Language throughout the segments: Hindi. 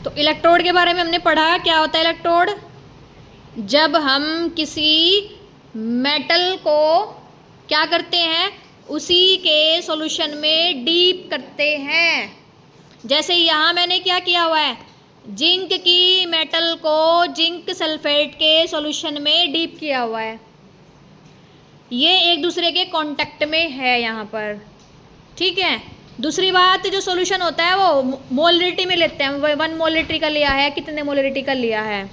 तो इलेक्ट्रोड के बारे में हमने पढ़ा, क्या होता है इलेक्ट्रोड? जब हम किसी मेटल को क्या करते हैं, उसी के सॉल्यूशन में डीप करते हैं। जैसे यहाँ मैंने क्या किया हुआ है, जिंक की मेटल को जिंक सल्फेट के सॉल्यूशन में डीप किया हुआ है। ये एक दूसरे के कांटेक्ट में है यहाँ पर, ठीक है। दूसरी बात, जो सॉल्यूशन होता है वो मोलरिटी में लेते हैं, 1 मोलरिटी का लिया है, कितने मोलरिटी का लिया है।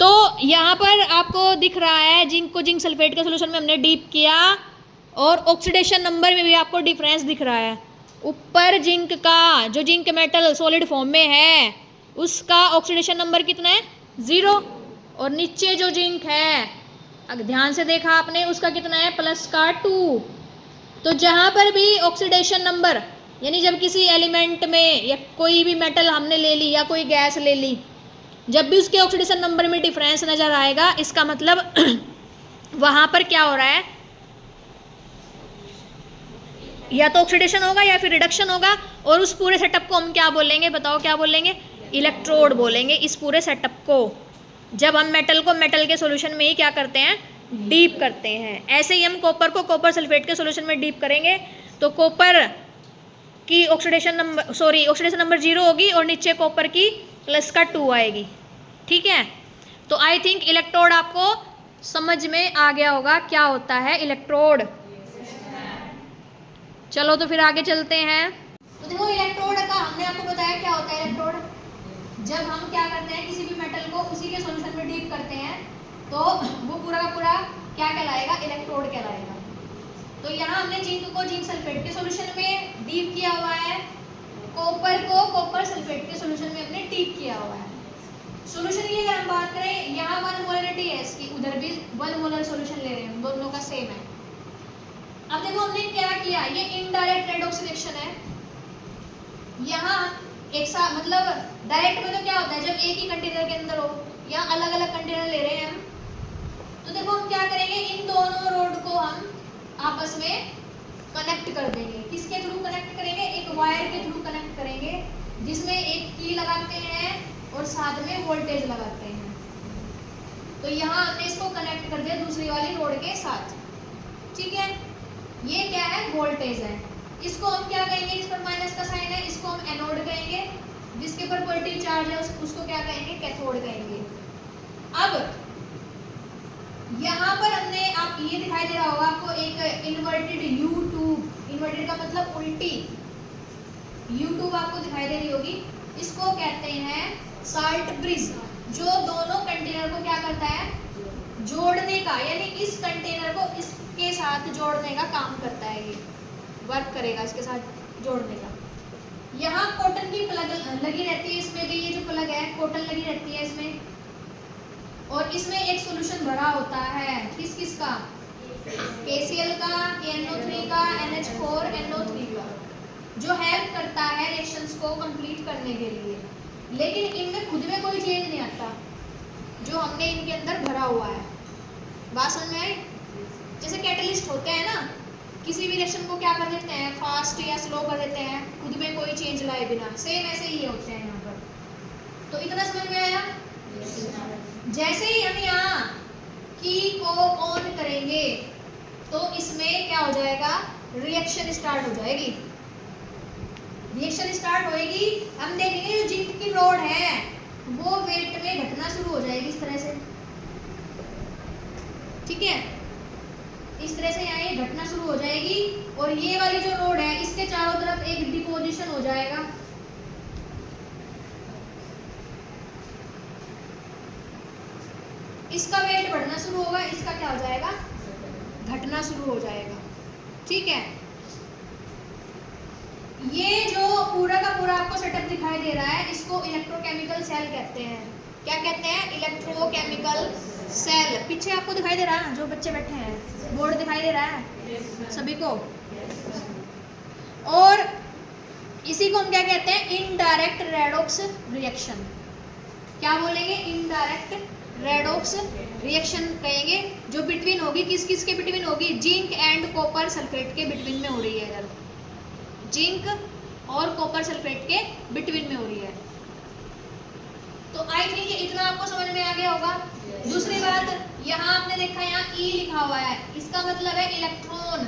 तो यहाँ पर आपको दिख रहा है जिंक को जिंक सल्फेट के सॉल्यूशन में हमने डीप किया, और ऑक्सीडेशन नंबर में भी आपको डिफरेंस दिख रहा है। ऊपर जिंक का जो जिंक मेटल सॉलिड फॉर्म में है उसका ऑक्सीडेशन नंबर कितना है, 0, और नीचे जो जिंक है, अगर ध्यान से देखा आपने, उसका कितना है, +2। तो जहाँ पर भी ऑक्सीडेशन नंबर, यानी जब किसी एलिमेंट में या कोई भी मेटल हमने ले ली या कोई गैस ले ली, जब भी उसके ऑक्सीडेशन नंबर में डिफरेंस नज़र आएगा, इसका मतलब वहाँ पर क्या हो रहा है, या तो ऑक्सीडेशन होगा या फिर रिडक्शन होगा। और उस पूरे सेटअप को हम क्या बोलेंगे, बताओ क्या बोलेंगे? इलेक्ट्रोड बोलेंगे इस पूरे सेटअप को, जब हम मेटल को मेटल के सॉल्यूशन में ही क्या करते हैं, डीप करते हैं। ऐसे ही हम कॉपर को कॉपर सल्फेट के सॉल्यूशन में डीप करेंगे तो कॉपर की ऑक्सीडेशन नंबर 0 होगी और नीचे कॉपर की +2 आएगी, ठीक है। तो आई थिंक इलेक्ट्रोड आपको समझ में आ गया होगा क्या होता है इलेक्ट्रोड। चलो तो फिर आगे चलते हैं। तो देखो इलेक्ट्रोड का हमने आपको बताया क्या होता है इलेक्ट्रोड। जब हम क्या करते हैं, किसी भी मेटल को उसी के सॉल्यूशन में डीप करते हैं तो वो पूरा का पूरा क्या कहलाएगा, इलेक्ट्रोड कहलाएगा। तो यहाँ हमने जिंक को जिंक सल्फेट के सॉल्यूशन में डीप किया हुआ है, कॉपर को कॉपर सल्फेट के सॉल्यूशन में हमने डीप किया हुआ है। सॉल्यूशन की अगर हम बात करें, यहाँ 1 मोलरिटी है इसकी, उधर भी 1 मोलर सॉल्यूशन ले रहे हैं, दोनों का सेम है। अब देखो हमने क्या किया, ये इनडायरेक्ट रेडॉक्स रिएक्शन है। यहाँ एक साथ, मतलब डायरेक्ट में तो क्या होता है, जब एक ही कंटेनर के अंदर हो या अलग अलग कंटेनर ले रहे हैं हम, तो देखो हम क्या करेंगे, इन दोनों रोड को हम आपस में कनेक्ट कर देंगे। किसके थ्रू कनेक्ट करेंगे, एक वायर के थ्रू कनेक्ट करेंगे, जिसमें एक की लगाते हैं और साथ में वोल्टेज लगाते हैं। तो यहाँ हमने इसको कनेक्ट कर दिया दूसरी वाली रोड के साथ, ठीक है। ये क्या है, वोल्टेज है। इसको हम क्या कहेंगे, इस पर माइनस का साइन है, इसको हम एनोड कहेंगे, जिसके ऊपर पॉजिटिव चार्ज है उसको क्या कहेंगे, कैथोड कहेंगे। अब यहाँ पर हमने, आप ये दिखाई दे रहा होगा आपको एक इन्वर्टेड U-ट्यूब, इन्वर्टेड का मतलब उल्टी, U-ट्यूब आपको दिखाई दे रही होगी। इसको कहते हैं साल्ट ब्रिज, जो दोनों कंटेनर को क्या करता है, जोड़ने का, यानी इस कंटेनर को इसके साथ जोड़ने का काम करता है, ये वर्क करेगा इसके साथ जोड़ने का। यहाँ कॉटन की प्लग लगी रहती है, इसमें भी ये जो प्लग है कॉटन लगी रहती है इसमें, और इसमें एक सॉल्यूशन भरा होता है, किस किस का, KCl का, KNO3 का, NH4 NO3 का, जो हेल्प करता है रिएक्शंस को कंप्लीट करने के लिए। लेकिन इनमें खुद में कोई चेंज नहीं आता जो हमने इनके अंदर भरा हुआ है। बात समझ में आई? जैसे कैटलिस्ट होते हैं ना, किसी भी रिएक्शन को क्या कर देते हैं, फास्ट या स्लो कर देते हैं, खुद में कोई चेंज लाए बिना, सेम ऐसे ही होते हैं यहाँ पर। तो इतना समझ में आया? जैसे ही हम यहाँ की को ऑन करेंगे तो इसमें क्या हो जाएगा, रिएक्शन स्टार्ट हो जाएगी। रिएक्शन स्टार्ट होएगी, हम देखेंगे जो जिंक की रॉड है वो वेट में घटना शुरू हो जाएगी इस तरह से, ठीक है। इस तरह से यहाँ ये घटना शुरू हो जाएगी, और ये वाली जो रोड है इसके चारों तरफ एक डिपोजिशन हो जाएगा। इसका वेट बढ़ना शुरू होगा, इसका क्या हो जाएगा, घटना शुरू हो जाएगा, ठीक है। ये जो पूरा का पूरा आपको सेटअप दिखाई दे रहा है, इसको इलेक्ट्रोकेमिकल सेल कहते हैं। क्या कहते हैं, इलेक्ट्रोकेमिकल सेल। पीछे आपको दिखाई दे रहा है, जो बच्चे बैठे हैं, बोर्ड दिखाई दे रहा है सभी को। और इसी को हम क्या कहते हैं, इनडायरेक्ट रेडॉक्स रिएक्शन। क्या बोलेंगे, इनडायरेक्ट रेडॉक्स रिएक्शन कहेंगे, जो बिटवीन होगी, किस किस के बिटवीन होगी, जिंक एंड कॉपर सल्फेट के बिटवीन में हो रही है। इधर जिंक और कॉपर सल्फेट के बिटवीन में हो रही है। तो आई थिंक इतना आपको समझ में आ गया होगा। दूसरी बात, यहाँ आपने देखा यहाँ ई लिखा हुआ है, इसका मतलब है इलेक्ट्रॉन।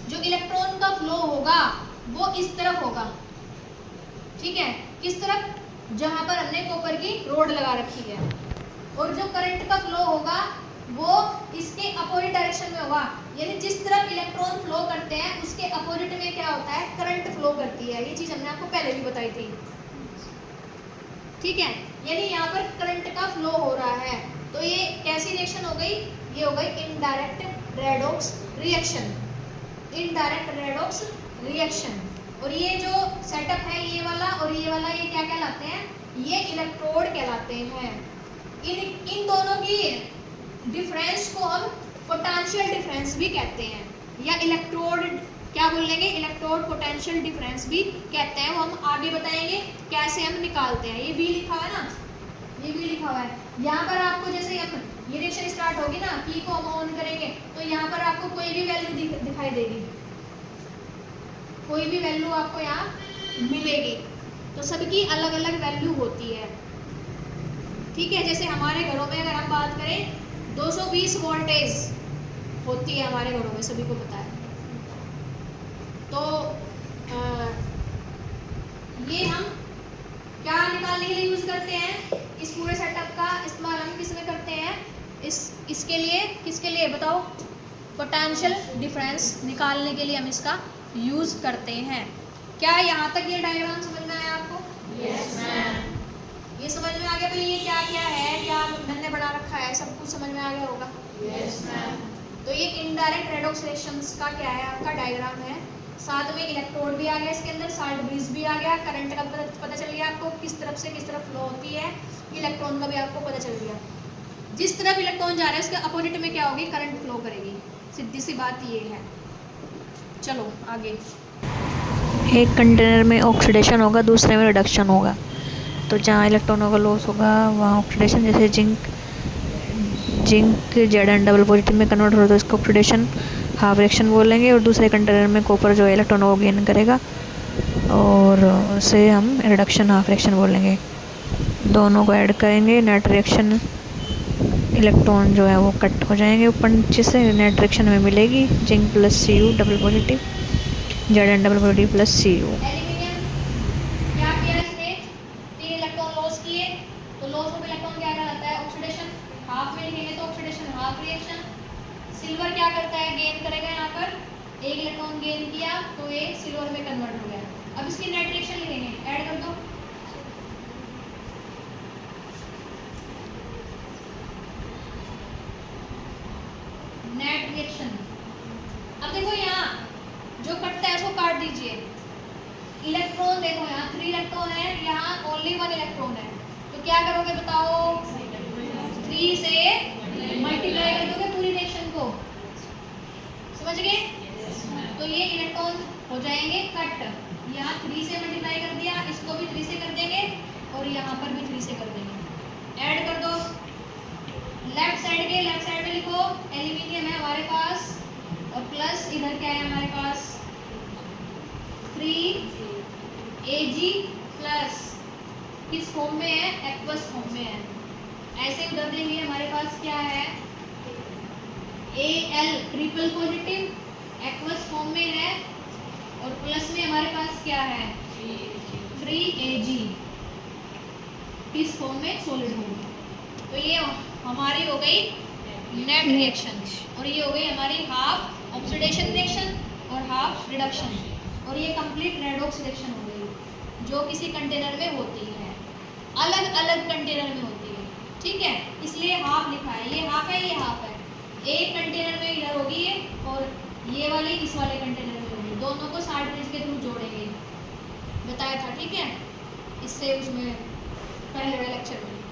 जो इलेक्ट्रॉन का फ्लो होगा वो इस तरफ होगा, ठीक है, किस तरफ, जहां पर हमने कॉपर की रोड लगा रखी है। और जो करंट का फ्लो होगा वो इसके अपोजिट डायरेक्शन में होगा, यानी जिस तरफ इलेक्ट्रॉन फ्लो करते हैं उसके अपोजिट में क्या होता है, करंट फ्लो करती है। ये चीज हमने आपको पहले भी बताई थी, ठीक है। यानी यहाँ पर करंट का फ्लो हो रहा है, तो ये कैसी रिएक्शन हो गई, ये हो गई indirect redox reaction, indirect redox reaction. और ये जो सेटअप है ये वाला और ये वाला, ये क्या कहलाते हैं, ये इलेक्ट्रोड कहलाते हैं। इन दोनों की डिफरेंस को हम पोटेंशियल डिफरेंस भी कहते हैं, या इलेक्ट्रोड क्या बोलेंगे, इलेक्ट्रोड पोटेंशियल डिफरेंस भी कहते हैं। वो हम आगे बताएंगे कैसे हम निकालते हैं। ये भी लिखा हुआ है ना, ये भी लिखा हुआ है। यहाँ पर आपको जैसे ये रिएक्शन स्टार्ट होगी ना, की को हम ऑन करेंगे तो यहाँ पर आपको कोई भी वैल्यू दिखाई देगी, कोई भी वैल्यू आपको यहाँ मिलेगी। तो सबकी अलग अलग वैल्यू होती है, ठीक है। जैसे हमारे घरों में अगर हम बात करें 220 वोल्टेज होती है हमारे घरों में, सभी को पता है। तो ये हम क्या निकालने के लिए यूज करते हैं, इस पूरे सेटअप का इस्तेमाल हम किस में करते हैं, इसके लिए, किसके लिए बताओ, पोटेंशियल डिफरेंस निकालने के लिए हम इसका यूज करते हैं। क्या यहाँ तक ये डायग्राम समझ में आया आपको? Yes ma'am. ये समझ में आ गया भाई, ये क्या क्या है, क्या मैंने बना रखा है, सब कुछ समझ में आ गया होगा। Yes ma'am. तो ये इनडायरेक्ट रेडॉक्स रिएक्शंस का क्या है, आपका डायग्राम है। साथ में इलेक्ट्रोड भी आ गया इसके अंदर, साल्ट ब्रिज भी आ गया, करंट का पता चल गया आपको किस तरफ से किस तरफ फ्लो होती है, इलेक्ट्रॉन का भी आपको पता चल गया। जिस तरफ इलेक्ट्रॉन जा रहा है उसके अपोजिट में क्या होगी, करंट फ्लो करेगी, सीधी सी बात ये है। चलो आगे। एक कंटेनर में ऑक्सीडेशन होगा, दूसरे में रिडक्शन होगा। तो जहाँ इलेक्ट्रॉनों का लॉस होगा वहाँ ऑक्सीडेशन, जैसे जिंक Zn डबल पॉजिटिव में कन्वर्ट हो रहा है तो इसको ऑक्सीडेशन हाफ रिएक्शन बोलेंगे। और दूसरे कंटेनर में कॉपर जो है इलेक्ट्रॉनों को गेन करेगा और उसे हम रिडक्शन हाफ रिएक्शन बोलेंगे। दोनों को ऐड करेंगे, नेट रिएक्शन इलेक्ट्रॉन जो है वो कट हो जाएंगे ऊपर नीचे से, नेट रिएक्शन में मिलेगी zinc plus Cu double positive, Zn double positive plus Cu। Aluminium क्या किया इसने, 3 इलेक्ट्रॉन लॉस किए, तो लॉस ऑफ इलेक्ट्रॉन क्या कहलाता है, ऑक्सीडेशन। हाफ में लिखेंगे तो ऑक्सीडेशन हाफ रिएक्शन। सिल्वर क्या करता है, गेन करेगा, यहाँ पर 1 इलेक्ट्रॉन गेन किया तो ये सिल्वर में कन्वर्ट हो गया। अब इसकी नेट रिएक्शन लिखेंगे, ऐड कर दो। Net reaction. अब देखो यहाँ जो कटता है उसको काट दीजिए। इलेक्ट्रॉन देखो यहाँ 3 इलेक्ट्रॉन है, यहाँ ओनली 1 इलेक्ट्रॉन है, तो क्या करोगे बताओ, 3 से मल्टीप्लाई कर दोगे पूरी रिएक्शन को, समझ गए। तो ये इलेक्ट्रॉन हो जाएंगे कट, यहाँ 3 से मल्टीप्लाई कर दिया, इसको भी 3 से कर देंगे और यहाँ पर भी 3 से कर देंगे। ऐड कर दो। लेफ्ट साइड में लिखो एल्यूमिनियम है हमारे पास, और प्लस इधर क्या है हमारे पास 3Ag प्लस किस फॉर्म में है, एक्वस फॉर्म में है। ऐसे उधर देखिए हमारे पास क्या है, Al triple positive aqueous form में है, और प्लस में हमारे पास क्या है 3Ag किस फॉर्म में, सॉलिड होगी। तो ये हमारी हो गई नेट रिएक्शन, और ये हो गई हमारी हाफ ऑक्सीडेशन रिएक्शन और हाफ रिडक्शन, और ये कंप्लीट रेडॉक्स रिएक्शन हो गई जो किसी कंटेनर में होती है, अलग अलग कंटेनर में होती है, ठीक है। इसलिए हाफ लिखा है, ये हाफ है, ये हाफ है। एक कंटेनर में इधर होगी ये, और ये वाली इस वाले कंटेनर में होगी, दोनों को साल्ट ब्रिज के थ्रू जोड़ेंगे, बताया था, ठीक है। इससे उसमें पहले वाले लेक्चर में